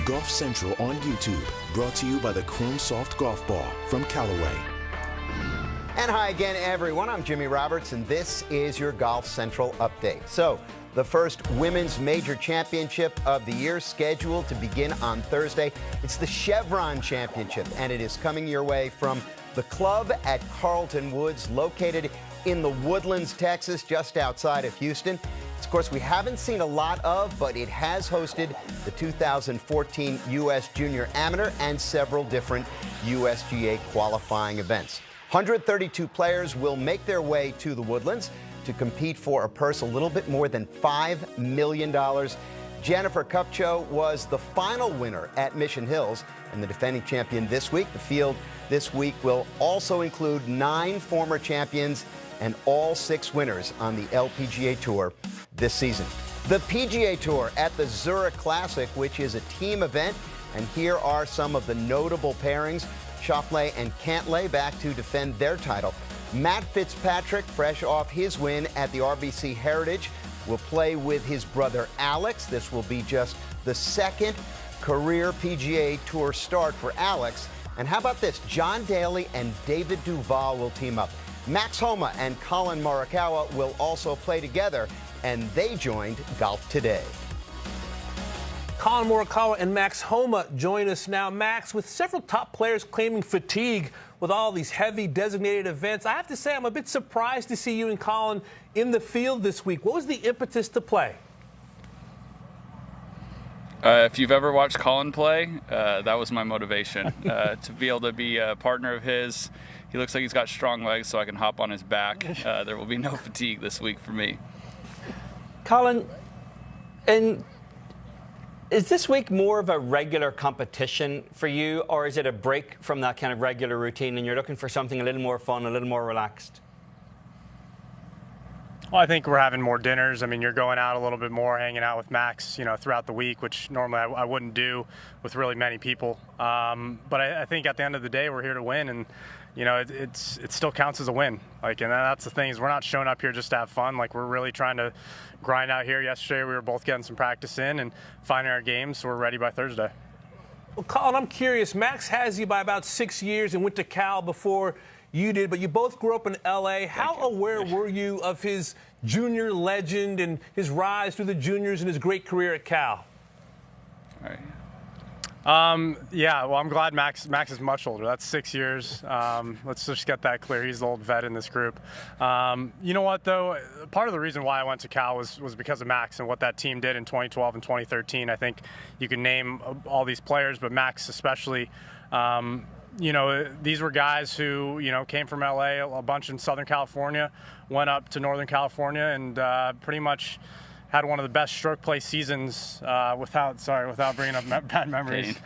Golf Central on YouTube, brought to you by the Chrome Soft Golf Ball from Callaway. And hi again, everyone. I'm Jimmy Roberts, and this is your Golf Central update. So, the first women's major championship of the year scheduled to begin on Thursday. It's the Chevron Championship, and it is coming your way from the club at Carlton Woods, located in the Woodlands, Texas, just outside of Houston. It's, of course, we haven't seen a lot of, but it has hosted the 2014 U.S. Junior Amateur and several different USGA qualifying events. 132 players will make their way to the Woodlands to compete for a purse a little bit more than $5 million. Jennifer Kupcho was the final winner at Mission Hills and the defending champion this week. The field this week will also include 9 former champions and all 6 winners on the LPGA Tour this season. The PGA Tour at the Zurich Classic, which is a team event, and here are some of the notable pairings. Schauffele and Cantlay back to defend their title. Matt Fitzpatrick, fresh off his win at the RBC Heritage, will play with his brother Alex. This will be just the second career PGA Tour start for Alex. And how about this? John Daly and David Duval will team up. Max Homa and Collin Morikawa will also play together, and they joined Golf Today. Collin Morikawa and Max Homa join us now. Max, with several top players claiming fatigue with all these heavy designated events, I have to say I'm a bit surprised to see you and Collin in the field this week. What was the impetus to play? If you've ever watched Collin play, that was my motivation, to be able to be a partner of his. He looks like he's got strong legs, so I can hop on his back. There will be no fatigue this week for me. Collin, is this week more of a regular competition for you, or is it a break from that kind of regular routine and you're looking for something a little more fun, a little more relaxed? Well, I think we're having more dinners. I mean, you're going out a little bit more, hanging out with Max, throughout the week, which normally I wouldn't do with really many people. But I think at the end of the day, we're here to win, and it still counts as a win. And that's the thing, is we're not showing up here just to have fun. We're really trying to grind out here. Yesterday, we were both getting some practice in and finding our games, so we're ready by Thursday. Well, Collin, I'm curious. Max has you by about 6 years and went to Cal before you did, but you both grew up in L.A. How aware were you of his junior legend and his rise through the juniors and his great career at Cal? All right. Yeah, well, I'm glad Max is much older. That's 6 years. Let's just get that clear. He's the old vet in this group. You know what, though? Part of the reason why I went to Cal was because of Max and what that team did in 2012 and 2013. I think you can name all these players, but Max especially. These were guys who, came from LA, a bunch in Southern California, went up to Northern California, and pretty much had one of the best stroke play seasons without bringing up bad memories,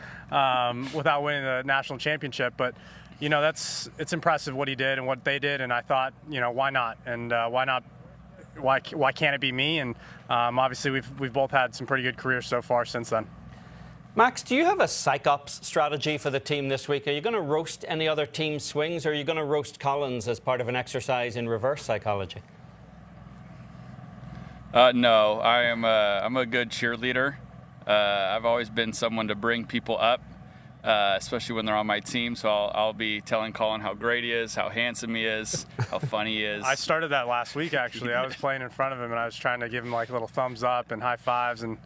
without winning the national championship. But, it's impressive what he did and what they did, and I thought, why not? And why can't it be me? And obviously we've both had some pretty good careers so far since then. Max, do you have a psych-ops strategy for the team this week? Are you going to roast any other team's swings, or are you going to roast Collins as part of an exercise in reverse psychology? No, I'm a good cheerleader. I've always been someone to bring people up, especially when they're on my team. So I'll be telling Collin how great he is, how handsome he is, how funny he is. I started that last week, actually. I was playing in front of him, and I was trying to give him little thumbs up and high fives, and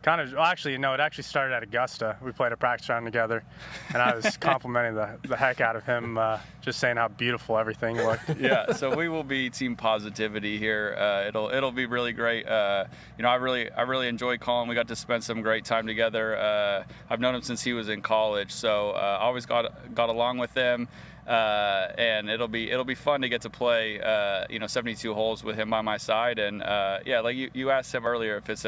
it actually started at Augusta. We played a practice round together, and I was complimenting the heck out of him, just saying how beautiful everything looked. Yeah, so we will be team positivity here. It'll be really great. I really enjoyed Collin. We got to spend some great time together. I've known him since he was in college, so always got along with him. And it'll be fun to get to play 72 holes with him by my side. And like you asked him earlier if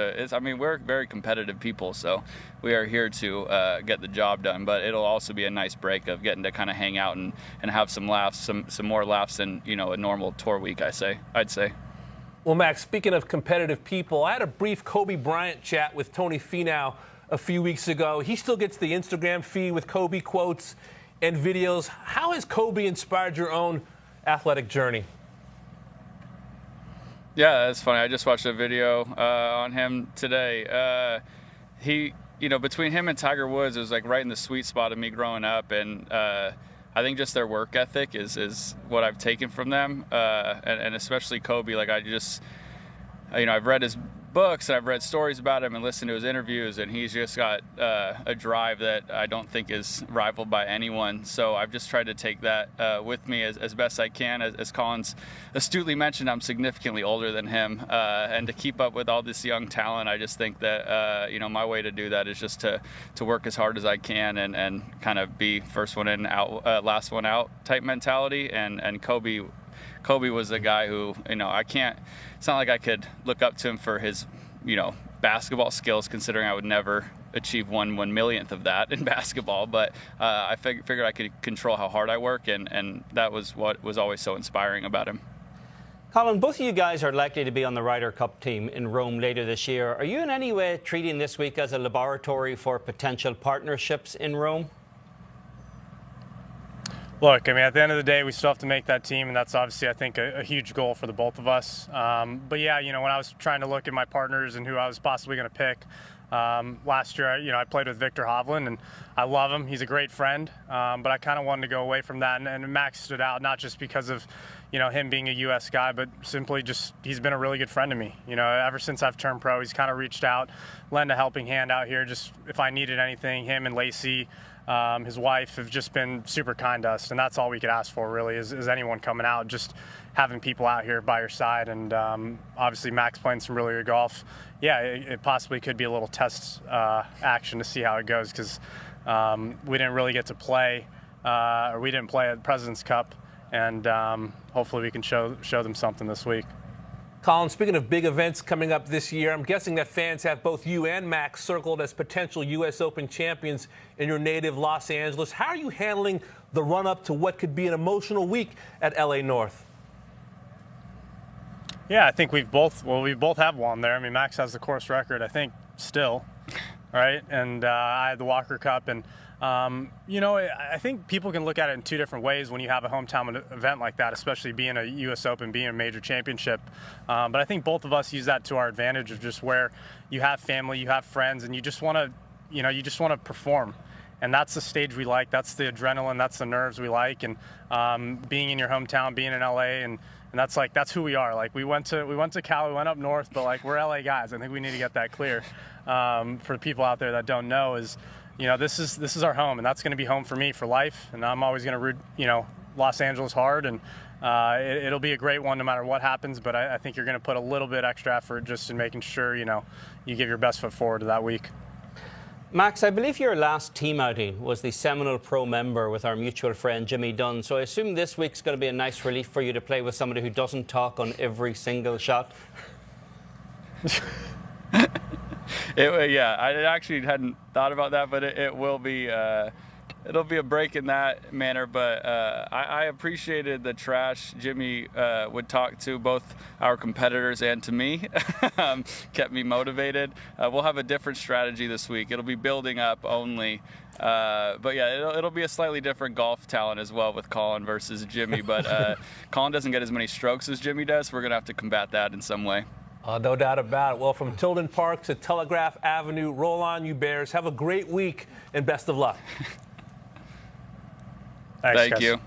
we're very competitive people, so we are here to get the job done, but it'll also be a nice break of getting to kind of hang out and have some laughs, some more laughs than a normal tour week. I'd say. Well, Max, speaking of competitive people, I had a brief Kobe Bryant chat with Tony Finau a few weeks ago. He still gets the Instagram feed with Kobe quotes and videos. How has Kobe inspired your own athletic journey? Yeah, that's funny. I just watched a video on him today. between him and Tiger Woods, it was like right in the sweet spot of me growing up, and I think just their work ethic is what I've taken from them, and especially Kobe. Like I've read his books and I've read stories about him and listened to his interviews, and he's just got a drive that I don't think is rivaled by anyone. So I've just tried to take that with me as best I can. As Collin's astutely mentioned, I'm significantly older than him, and to keep up with all this young talent, I just think that my way to do that is just to work as hard as I can and kind of be first one in, out, last one out type mentality. And Kobe was a guy who, it's not like I could look up to him for his, basketball skills, considering I would never achieve 1/1,000,000th of that in basketball. But I figured I could control how hard I work, and that was what was always so inspiring about him. Collin, both of you guys are likely to be on the Ryder Cup team in Rome later this year. Are you in any way treating this week as a laboratory for potential partnerships in Rome? Look, at the end of the day, we still have to make that team, and that's obviously, I think, a huge goal for the both of us. But yeah, when I was trying to look at my partners and who I was possibly going to pick, last year, I played with Viktor Hovland, and I love him. He's a great friend, but I kind of wanted to go away from that, and Max stood out, not just because of, him being a U.S. guy, but simply just he's been a really good friend to me. Ever since I've turned pro, he's kind of reached out, lend a helping hand out here, just if I needed anything. Him and Lacey, his wife, have just been super kind to us, and that's all we could ask for, really, is anyone coming out, just having people out here by your side. And obviously Max playing some really good golf. Yeah, it possibly could be a little test action to see how it goes, because we didn't really get to play, or we didn't play at President's Cup, and hopefully we can show them something this week. Collin, speaking of big events coming up this year, I'm guessing that fans have both you and Max circled as potential U.S. Open champions in your native Los Angeles. How are you handling the run-up to what could be an emotional week at L.A. North? Yeah, I think we both have won there. Max has the course record, I think, still, right? And I had the Walker Cup, and I think people can look at it in two different ways when you have a hometown event like that, especially being a U.S. Open, being a major championship. But I think both of us use that to our advantage, of just where you have family, you have friends, and you just want to perform. And that's the stage we like. That's the adrenaline. That's the nerves we like. And being in your hometown, being in L.A., and that's who we are. Like we went to Cal, we went up north, but we're LA guys. I think we need to get that clear for people out there that don't know. Is this is our home, and that's going to be home for me for life. And I'm always going to root Los Angeles hard, and it'll be a great one no matter what happens. But I think you're going to put a little bit extra effort just in making sure you give your best foot forward to that week. Max, I believe your last team outing was the Seminole Pro member with our mutual friend Jimmy Dunn. So I assume this week's going to be a nice relief for you to play with somebody who doesn't talk on every single shot. Yeah, I actually hadn't thought about that, but it will be. It'll be a break in that manner, but I appreciated the trash Jimmy would talk to both our competitors and to me. Kept me motivated. We'll have a different strategy this week. It'll be building up only. But yeah, it'll be a slightly different golf talent as well with Collin versus Jimmy. But Collin doesn't get as many strokes as Jimmy does. We're going to have to combat that in some way. No doubt about it. Well, from Tilden Park to Telegraph Avenue, roll on, you Bears. Have a great week, and best of luck. Thanks, Thank guys. you.